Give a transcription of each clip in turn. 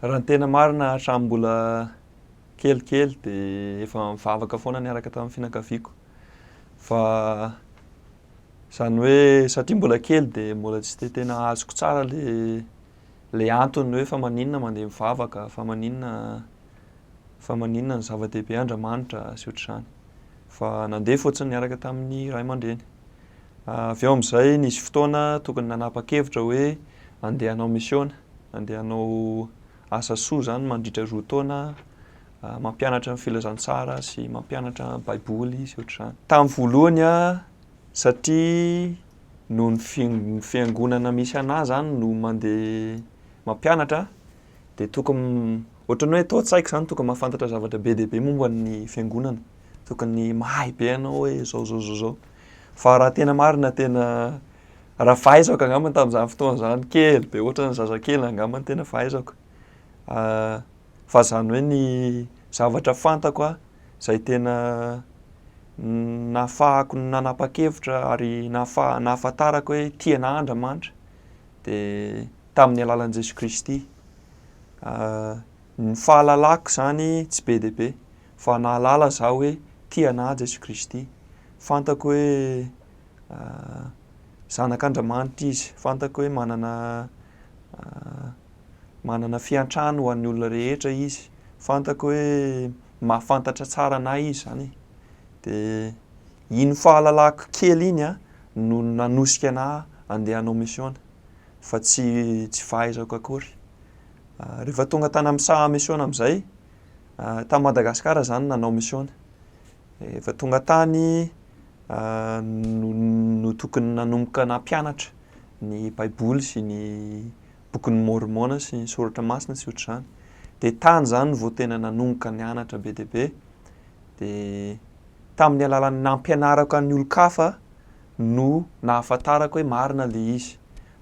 Raha ny tena marina hatramin'ny mbola kelikely dia efa mivavaka foana niaraka tamin'ny fianakaviako. Fa izany hoe satria mbola kely dia mbola tsy dia tena azoko tsara le antony hoe fa maninona mandeha mivavaka, fa maninona ny zava-dehibe Andriamanitra sy ohatr'izany. Fa nandeha fotsiny niaraka tamin'ny ray aman-dreny. Avy eo amin'izay nisy fotoana tokony nanapa-kevitra hoe andeha hanao misiona, andeha hanao asa soa izany mandritra roa taona, mampianatra ny filazantsara sy mampianatra baiboly sy ohatr'izany. Tamin'ny voalohany satria noho ny fiangonana misy anahy izany no mandeha mampianatra dia tokony ohatran'ny hoe tao an-tsaiko izany tokony mahafantatra zavatra be dia be momba ny fiangonana. Tokony mahay be ianao hoe zao. Fa raha tena marina tena raha fahaizako angamba tamin'izany fotoana izany kely be ohatran'ny zazakely angamba tena fahaizako. Fa izany hoe ny zavatra fantako izay tena nahafahako nanapa-kevitra ary nahafantarako hoe tia anahy Andriamanitra dia tamin'ny alalan'i Jesoa Kristy. Ny fahalalako izany tsy be dia be fa nahalala zaho hoe tia anahy Jesoa Kristy. Fantako hoe zanak'Andriamanitra izy, fantako hoe manana fiantrano ho an'ny olona rehetra izy, fantako hoe mahafantatra tsara anahy izy izany. Dia iny fahalalako kely iny no nanosika anahy andeha hanao misiona fa tsy fahaizako akory. Rehefa tonga tany amin'ny misiona amin'izay, ta Madagasikara izany nanao misiona. Rehefa tonga tany no tokony nanomboka nampianatra ny baiboly sy ny bokin'ny Mormona sy ny soratra masina sy ohatr'izany. Dia tany izany vao tena nanomboka nianatra be dia be. Dia tamin'ny alalan'ny nampianarako ny olon-kafa no nahafantarako hoe marina ilay izy.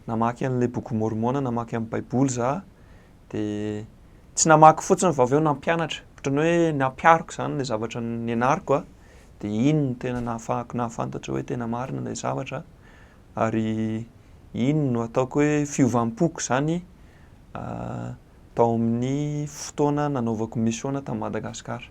Namaky an'ilay boky Mormona, namaky amin'ny baiboly izaho dia tsy namaky fotsiny fa avy eo nampianatra. Ohatran'ny hoe nampiariko izany ilay zavatra nianarako dia iny no tena nahafahako nahafantatra hoe tena marina ilay zavatra ary iny no ataoko hoe fiovam-poko izany tao amin'ny fotoana nanaovako misiona ta Madagasikara.